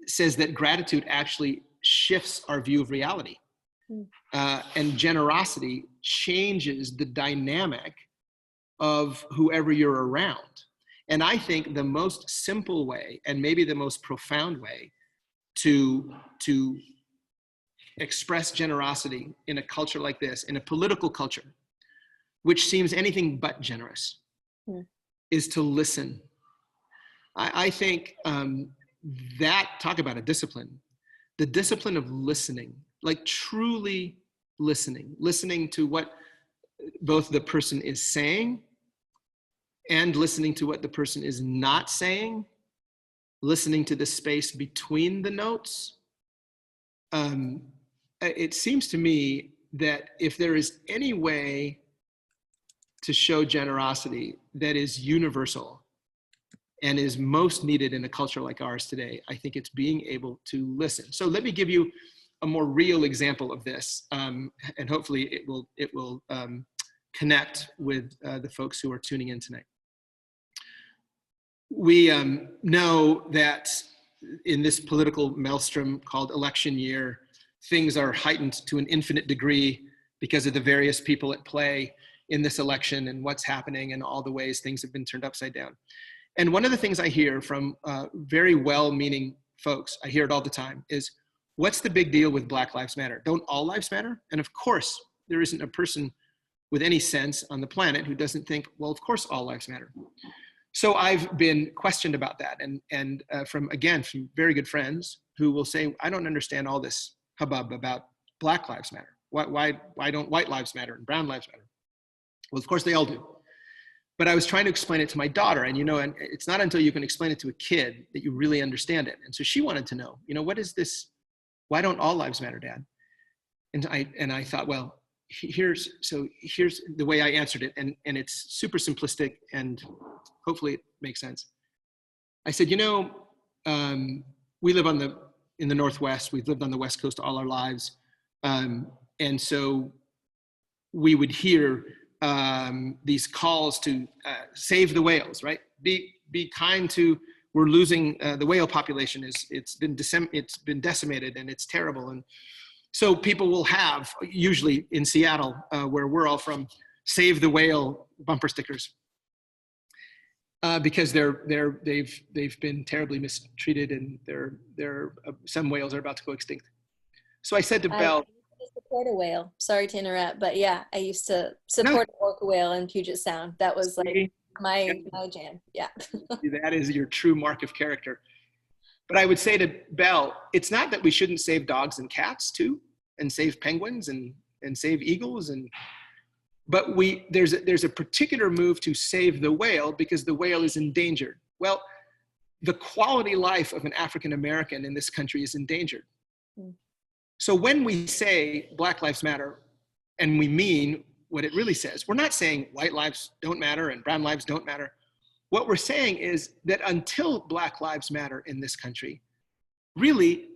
says that gratitude actually shifts our view of reality. And generosity changes the dynamic of whoever you're around. And I think the most simple way, and maybe the most profound way, to express generosity in a culture like this, in a political culture, which seems anything but generous, is to listen. I think that, talk about a discipline, the discipline of listening, like truly listening to what both the person is saying and listening to what the person is not saying, listening to the space between the notes. It seems to me that if there is any way to show generosity that is universal and is most needed in a culture like ours today, I think it's being able to listen. So let me give you a more real example of this, and hopefully it will connect with the folks who are tuning in tonight. We know that in this political maelstrom called election year, things are heightened to an infinite degree because of the various people at play in this election and what's happening and all the ways things have been turned upside down. And one of the things I hear from very well-meaning folks, I hear it all the time, is, what's the big deal with Black Lives Matter? Don't all lives matter? And of course, there isn't a person with any sense on the planet who doesn't think, well, of course all lives matter. So I've been questioned about that, and from very good friends who will say, I don't understand all this hubbub about Black Lives Matter. Why don't white lives matter and brown lives matter? Well, of course they all do. But I was trying to explain it to my daughter, and and it's not until you can explain it to a kid that you really understand it. And so she wanted to know, what is this? Why don't all lives matter, Dad? And I thought, well, here's the way I answered it, and it's super simplistic, and hopefully it makes sense. I said, we live in the Northwest. We've lived on the West Coast all our lives, and so we would hear these calls to save the whales, right? Be kind to. We're losing the whale population. It's been decimated, and it's terrible. And so people will have, usually in Seattle, where we're all from, save the whale bumper stickers, because they've been terribly mistreated, and some whales are about to go extinct. So I said to Belle, I used to support a whale. Sorry to interrupt, but yeah, I used to support an orca whale in Puget Sound. That was like my jam. Yeah. That is your true mark of character. But I would say to Belle, it's not that we shouldn't save dogs and cats too, and save penguins and save eagles, but there's a particular move to save the whale because the whale is endangered. Well, the quality life of an African American in this country is endangered. So when we say Black Lives Matter, and we mean what it really says, we're not saying white lives don't matter and brown lives don't matter. What we're saying is that until Black lives matter in this country, really,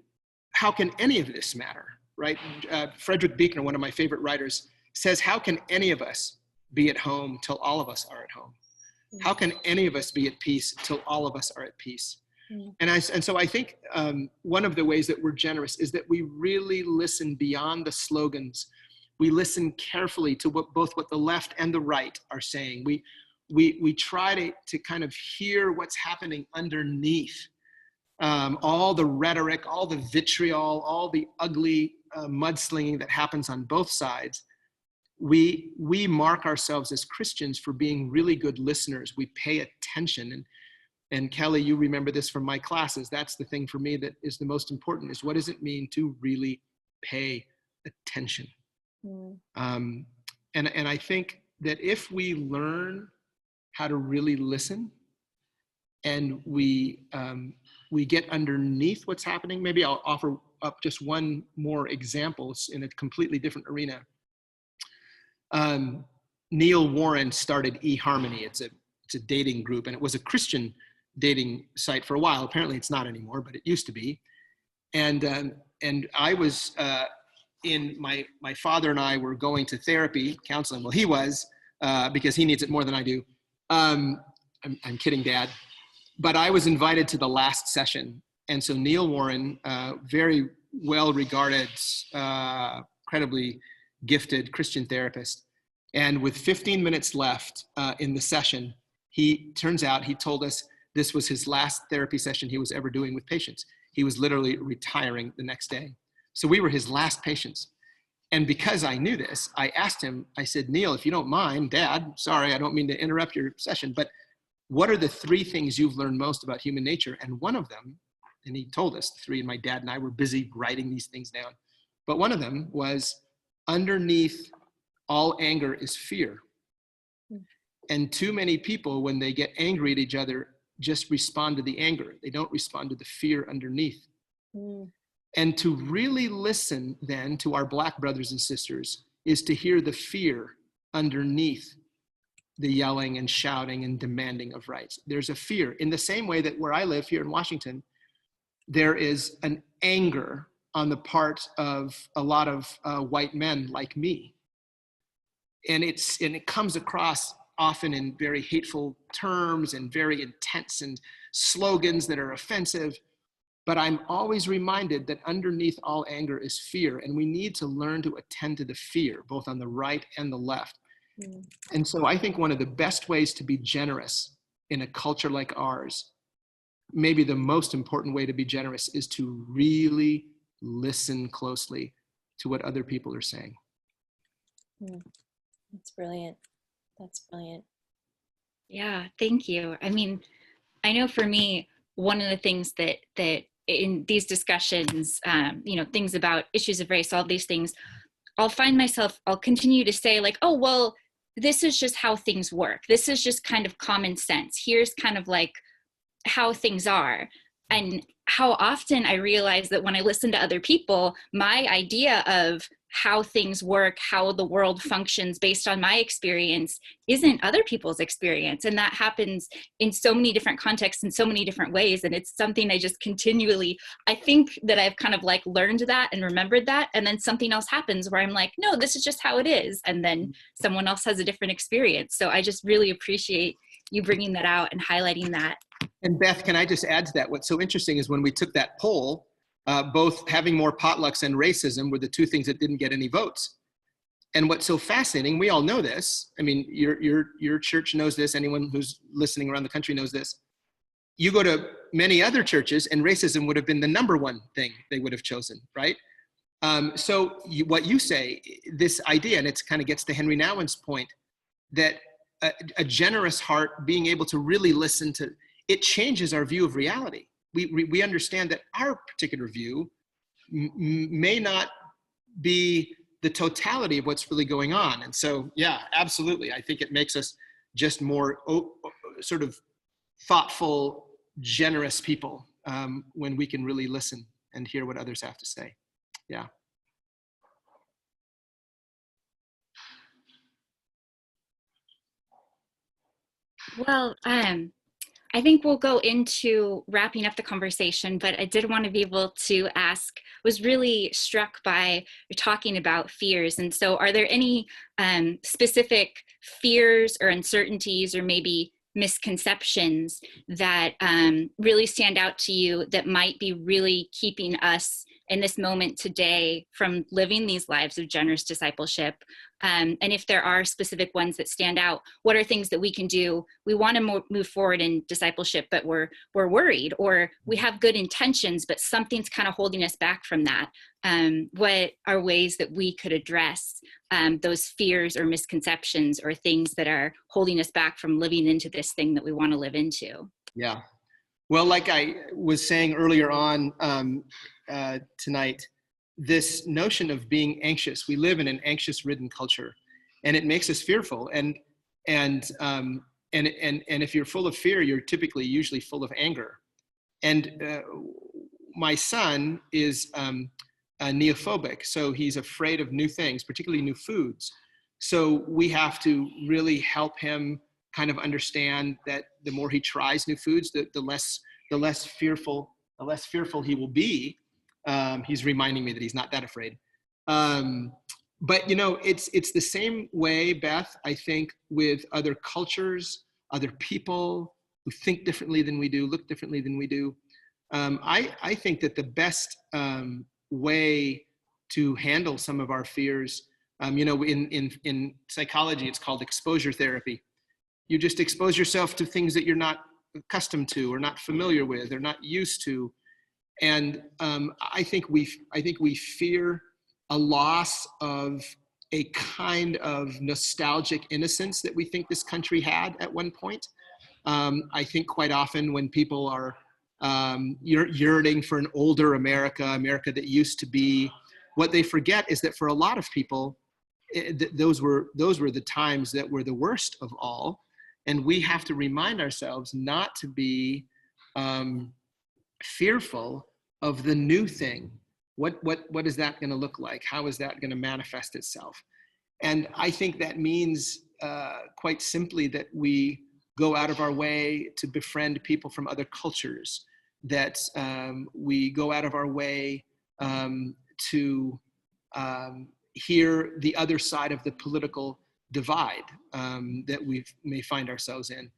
how can any of this matter, right? Frederick Buechner, one of my favorite writers, says, how can any of us be at home till all of us are at home? How can any of us be at peace till all of us are at peace? And so I think one of the ways that we're generous is that we really listen beyond the slogans. We listen carefully to both what the left and the right are saying. We try to kind of hear what's happening underneath all the rhetoric, all the vitriol, all the ugly mudslinging that happens on both sides. We mark ourselves as Christians for being really good listeners. We pay attention. And Kelly, you remember this from my classes. That's the thing for me that is the most important, is what does it mean to really pay attention? And I think that if we learn how to really listen and we get underneath what's happening, maybe I'll offer up just one more example in a completely different arena. Neil Warren started eHarmony. It's a dating group, and it was a Christian dating site for a while. Apparently it's not anymore, but it used to be. And I was my father and I were going to therapy, counseling. Well, he was, because he needs it more than I do. I'm kidding, Dad. But I was invited to the last session. And so Neil Warren, very well-regarded, incredibly gifted Christian therapist. And with 15 minutes left in the session, turns out he told us this was his last therapy session he was ever doing with patients. He was literally retiring the next day. So we were his last patients. And because I knew this, I asked him, I said, Neil, if you don't mind, Dad, sorry, I don't mean to interrupt your session, but what are the 3 things you've learned most about human nature? And one of them, and he told us 3, and my dad and I were busy writing these things down, but one of them was, underneath all anger is fear. And too many people, when they get angry at each other, just respond to the anger. They don't respond to the fear underneath. And to really listen then to our Black brothers and sisters is to hear the fear underneath the yelling and shouting and demanding of rights. There's a fear. In the same way that where I live here in Washington, there is an anger on the part of a lot of white men like me. And it comes across often in very hateful terms and very intense and slogans that are offensive. But I'm always reminded that underneath all anger is fear, and we need to learn to attend to the fear, both on the right and the left. And so I think one of the best ways to be generous in a culture like ours, maybe the most important way to be generous, is to really listen closely to what other people are saying. That's brilliant. That's brilliant. Yeah, thank you. I mean, I know for me, one of the things that in these discussions, things about issues of race, all these things, I'll continue to say like, oh, well, this is just how things work. This is just kind of common sense. Here's kind of like how things are. And how often I realize that when I listen to other people, my idea of how things work, how the world functions based on my experience isn't other people's experience. And that happens in so many different contexts in so many different ways. And it's something I just continually, I think that I've kind of like learned that and remembered that. And then something else happens where I'm like, no, this is just how it is. And then someone else has a different experience. So I just really appreciate you bringing that out and highlighting that. And Beth, can I just add to that? What's so interesting is when we took that poll, both having more potlucks and racism were the 2 things that didn't get any votes. And what's so fascinating, we all know this. I mean, your church knows this. Anyone who's listening around the country knows this. You go to many other churches and racism would have been the number 1 thing they would have chosen, right? So what you say, this idea, and it kind of gets to Henry Nouwen's point, that a generous heart, being able to really listen to, it changes our view of reality. We understand that our particular view may not be the totality of what's really going on. And so, yeah, absolutely. I think it makes us just more sort of thoughtful, generous people when we can really listen and hear what others have to say. Yeah. Well, I think we'll go into wrapping up the conversation, but I did want to be able to ask, was really struck by talking about fears. And so are there any specific fears or uncertainties or maybe misconceptions that really stand out to you that might be really keeping us in this moment today from living these lives of generous discipleship? And if there are specific ones that stand out, what are things that we can do? We want to move forward in discipleship, but we're worried, or we have good intentions, but something's kind of holding us back from that. What are ways that we could address those fears or misconceptions or things that are holding us back from living into this thing that we want to live into? Yeah. Well, like I was saying earlier on tonight, this notion of being anxious, we live in an anxious-ridden culture, and it makes us fearful. And if you're full of fear, you're typically usually full of anger. And my son is neophobic, so he's afraid of new things, particularly new foods. So we have to really help him kind of understand that the more he tries new foods, the less fearful he will be. He's reminding me that he's not that afraid. But you know, it's the same way, Beth, I think, with other cultures, other people who think differently than we do, look differently than we do. I think that the best way to handle some of our fears, you know, in psychology, it's called exposure therapy. You just expose yourself to things that you're not accustomed to, or not familiar with, or not used to. And I think we fear a loss of a kind of nostalgic innocence that we think this country had at one point. I think quite often when people are yearning for an older America that used to be, what they forget is that for a lot of people, those were the times that were the worst of all. And we have to remind ourselves not to be fearful of the new thing. What is that going to look like? How is that going to manifest itself? And I think that means quite simply that we go out of our way to befriend people from other cultures, that we go out of our way to hear the other side of the political divide that we may find ourselves in.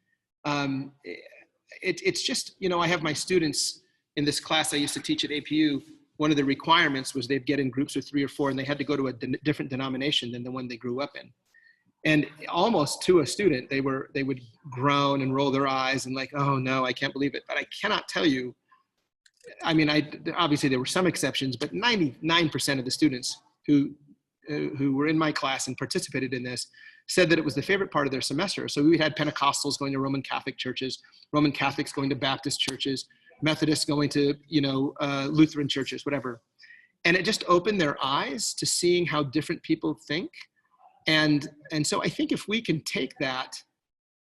It's just, you know, I have my students in this class I used to teach at APU. One of the requirements was they'd get in groups of 3 or 4, and they had to go to a different denomination than the one they grew up in. And almost to a student, they would groan and roll their eyes and like, oh no, I can't believe it. But I cannot tell you, I mean, obviously there were some exceptions, but 99% of the students who were in my class and participated in this said that it was the favorite part of their semester. So we had Pentecostals going to Roman Catholic churches, Roman Catholics going to Baptist churches, Methodists going to, you know, Lutheran churches, whatever. And it just opened their eyes to seeing how different people think. And so I think if we can take that,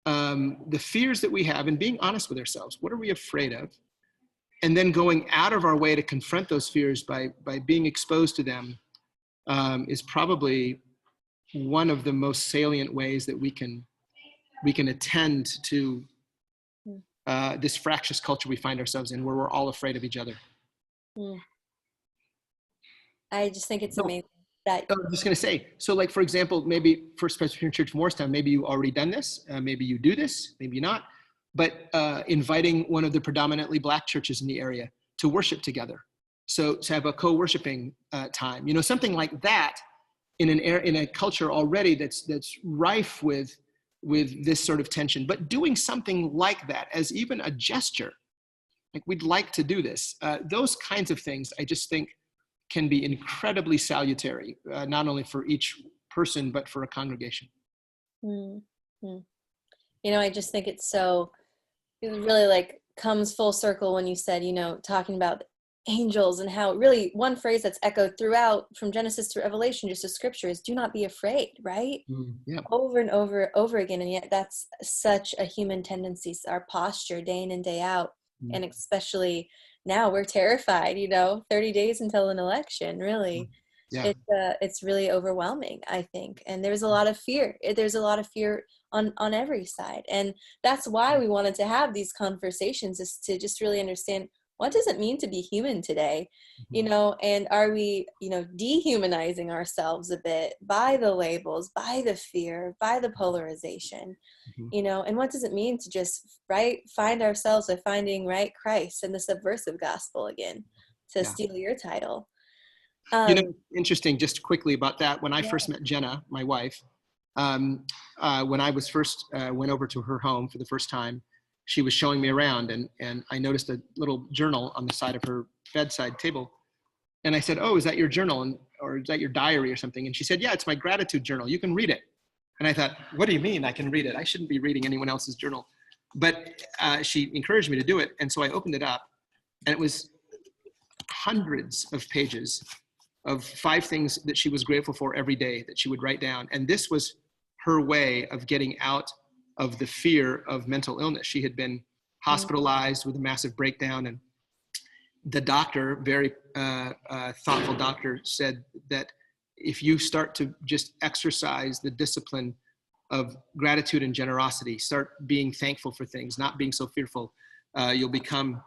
the fears that we have, and being honest with ourselves, what are we afraid of? And then going out of our way to confront those fears by being exposed to them is probably one of the most salient ways that we can attend to this fractious culture we find ourselves in, where we're all afraid of each other. I just think it's amazing that. I was just going to say, so like, for example, maybe First Presbyterian Church Morristown, maybe you already done this, maybe you do this, maybe not, but inviting one of the predominantly Black churches in the area to worship together. So to have a co-worshiping time, you know, something like that in a culture already that's rife with this sort of tension, but doing something like that as even a gesture, like we'd like to do this. Those kinds of things, I just think, can be incredibly salutary, not only for each person, but for a congregation. Mm-hmm. You know, I just think it really like comes full circle when you said, you know, talking about angels, and how really one phrase that's echoed throughout from Genesis to Revelation, just as scripture, is do not be afraid, right? Yeah. Over and over again. And yet that's such a human tendency, our posture day in and day out. And especially now we're terrified, 30 days until an election, really. Yeah. It's really overwhelming, I think. And there's a lot of fear. There's a lot of fear on every side. And that's why we wanted to have these conversations, is to just really understand, what does it mean to be human today? And are we, dehumanizing ourselves a bit by the labels, by the fear, by the polarization, and what does it mean to just, find ourselves by finding, Christ and the subversive gospel again, to steal your title. Interesting, just quickly about that. When I first met Jenna, my wife, when I was first, went over to her home for the first time, she was showing me around, and I noticed a little journal on the side of her bedside table. And I said, "Oh, is that your journal? Or is that your diary or something?" And she said, "Yeah, it's my gratitude journal. You can read it." And I thought, what do you mean I can read it? I shouldn't be reading anyone else's journal. But she encouraged me to do it. And so I opened it up, and it was hundreds of pages of 5 things that she was grateful for every day that she would write down. And this was her way of getting out of the fear of mental illness. She had been hospitalized with a massive breakdown, and the doctor, very thoughtful doctor, said that if you start to just exercise the discipline of gratitude and generosity, start being thankful for things, not being so fearful, you'll become,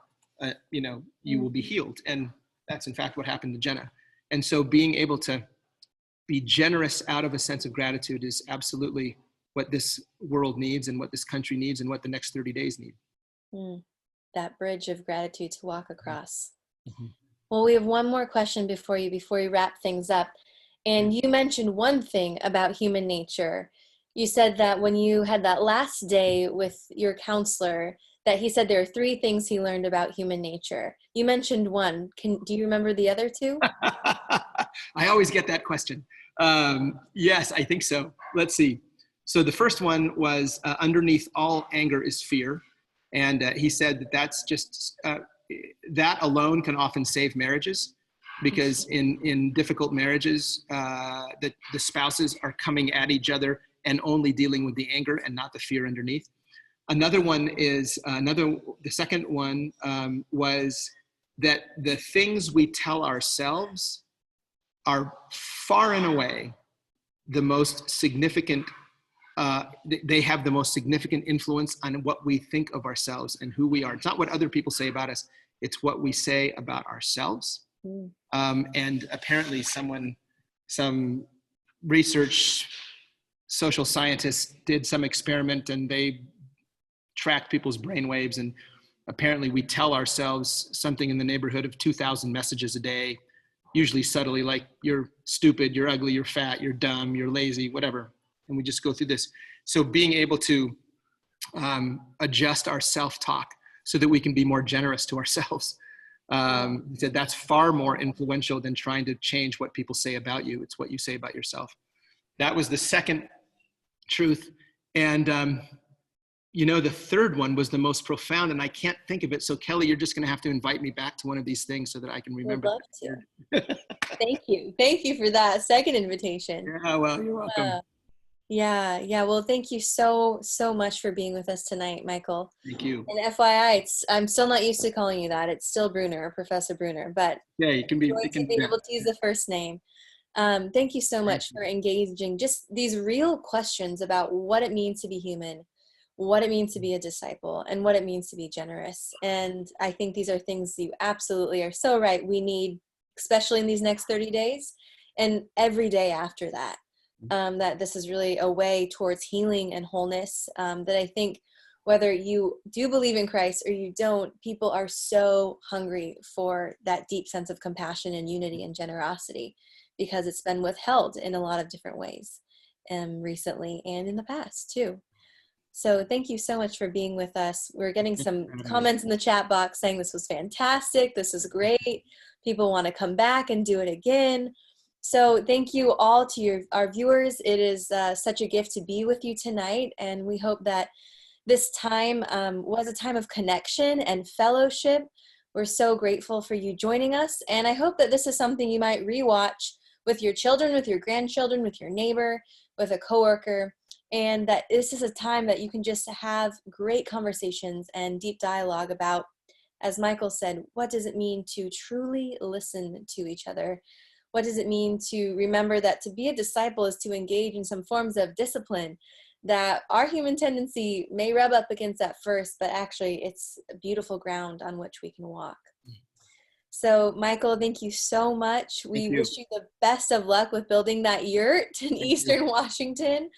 you will be healed. And that's in fact what happened to Jenna. And so being able to be generous out of a sense of gratitude is absolutely what this world needs, and what this country needs, and what the next 30 days need. That bridge of gratitude to walk across. Well, we have one more question before we wrap things up. And you mentioned one thing about human nature. You said that when you had that last day with your counselor, that he said there are 3 things he learned about human nature. You mentioned one. Do you remember the other 2? I always get that question. Yes, I think so. Let's see. So the first one was underneath all anger is fear. And he said that that's just, that alone can often save marriages, because in difficult marriages, the spouses are coming at each other and only dealing with the anger and not the fear underneath. Another one is, the second one was that the things we tell ourselves are far and away the most significant, they have the most significant influence on what we think of ourselves and who we are. It's not what other people say about us, it's what we say about ourselves. And apparently some research social scientists did some experiment, and they tracked people's brain waves, and apparently we tell ourselves something in the neighborhood of 2,000 messages a day, usually subtly, like you're stupid, you're ugly, you're fat, you're dumb, you're lazy, whatever. And we just go through this. So being able to adjust our self-talk so that we can be more generous to ourselves, that's far more influential than trying to change what people say about you. It's what you say about yourself. That was the second truth. And the third one was the most profound, and I can't think of it. So Kelly, you're just going to have to invite me back to one of these things so that I can remember. I'd love to. Thank you. Thank you for that second invitation. Yeah, well, you're welcome. Yeah. Well, thank you so much for being with us tonight, Michael. Thank you. And FYI, I'm still not used to calling you that. It's still Bruner, Professor Bruner, but yeah, you can be. You can be able to use the first name. Thank you so much for engaging just these real questions about what it means to be human, what it means to be a disciple, and what it means to be generous. And I think these are things you absolutely are so right. We need, especially in these next 30 days and every day after that, that this is really a way towards healing and wholeness, that I think whether you do believe in Christ or you don't, people are so hungry for that deep sense of compassion and unity and generosity, because it's been withheld in a lot of different ways, recently and in the past too. So thank you so much for being with us. We're getting some comments in the chat box saying this was fantastic. This is great. People want to come back and do it again. So thank you all to our viewers. It is such a gift to be with you tonight. And we hope that this time was a time of connection and fellowship, We're so grateful for you joining us, and I hope that this is something you might rewatch with your children, with your grandchildren, with your neighbor, with a coworker, and that this is a time that you can just have great conversations and deep dialogue about, as Michael said, what does it mean to truly listen to each other? What does it mean to remember that to be a disciple is to engage in some forms of discipline, that our human tendency may rub up against at first, but actually it's beautiful ground on which we can walk. So, Michael, thank you so much. We wish you the best of luck with building that yurt in Eastern Washington.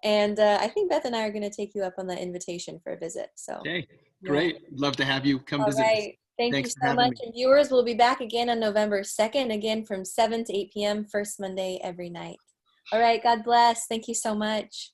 And I think Beth and I are going to take you up on the invitation for a visit. So, okay, great. Love to have you come visit. All right. Thank you so much. And viewers, we'll be back again on November 2nd, again from 7 to 8 p.m., first Monday every night. All right. God bless. Thank you so much.